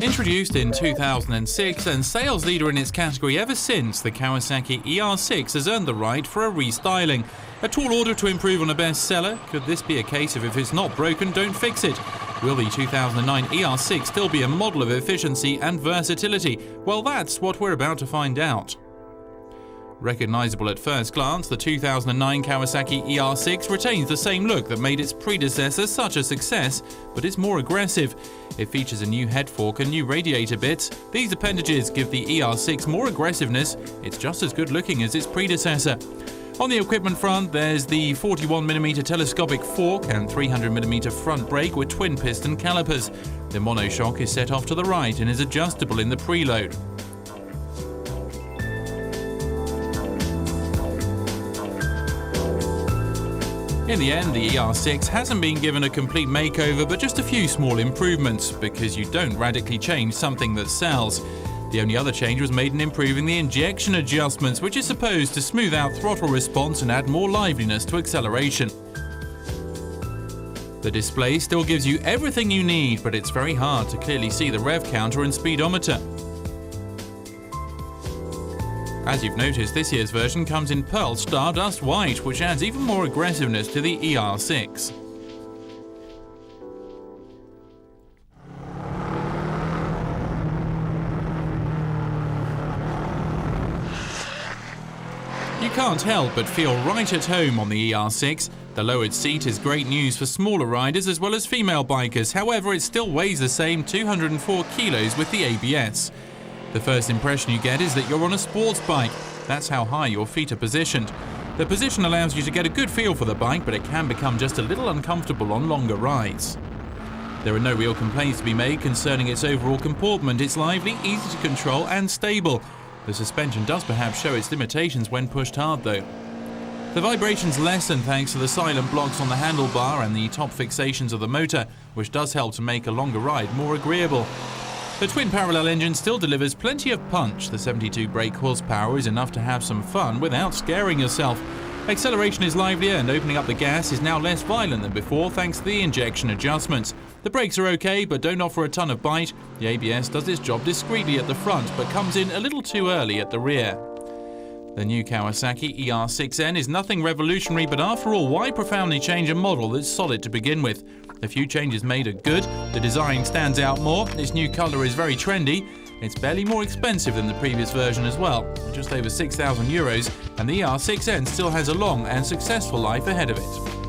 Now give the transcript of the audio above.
Introduced in 2006 and sales leader in its category ever since, the Kawasaki ER6 has earned the right for a restyling. A tall order to improve on a bestseller? Could this be a case of if it's not broken, don't fix it? Will the 2009 ER6 still be a model of efficiency and versatility? Well, that's what we're about to find out. Recognizable at first glance, the 2009 Kawasaki ER6 retains the same look that made its predecessor such a success, but is more aggressive. It features a new head fork and new radiator bits. These appendages give the ER6 more aggressiveness. It's just as good looking as its predecessor. On the equipment front, there's the 41mm telescopic fork and 300mm front brake with twin piston calipers. The monoshock is set off to the right and is adjustable in the preload. In the end, the ER6 hasn't been given a complete makeover, but just a few small improvements, because you don't radically change something that sells. The only other change was made in improving the injection adjustments, which is supposed to smooth out throttle response and add more liveliness to acceleration. The display still gives you everything you need, but it's very hard to clearly see the rev counter and speedometer. As you've noticed, this year's version comes in pearl stardust white, which adds even more aggressiveness to the ER6. You can't help but feel right at home on the ER6. The lowered seat is great news for smaller riders as well as female bikers. However, it still weighs the same 204 kilos with the ABS. The first impression you get is that you're on a sports bike. That's how high your feet are positioned. The position allows you to get a good feel for the bike, but it can become just a little uncomfortable on longer rides. There are no real complaints to be made concerning its overall comportment. It's lively, easy to control and stable. The suspension does perhaps show its limitations when pushed hard though. The vibrations lessen thanks to the silent blocks on the handlebar and the top fixations of the motor, which does help to make a longer ride more agreeable. The twin parallel engine still delivers plenty of punch. The 72 brake horsepower is enough to have some fun without scaring yourself. Acceleration is livelier and opening up the gas is now less violent than before thanks to the injection adjustments. The brakes are okay but don't offer a ton of bite. The ABS does its job discreetly at the front but comes in a little too early at the rear. The new Kawasaki ER6-n is nothing revolutionary, but after all, why profoundly change a model that's solid to begin with? A few changes made are good, the design stands out more, its new colour is very trendy, it's barely more expensive than the previous version as well, just over €6,000, and the ER6-n still has a long and successful life ahead of it.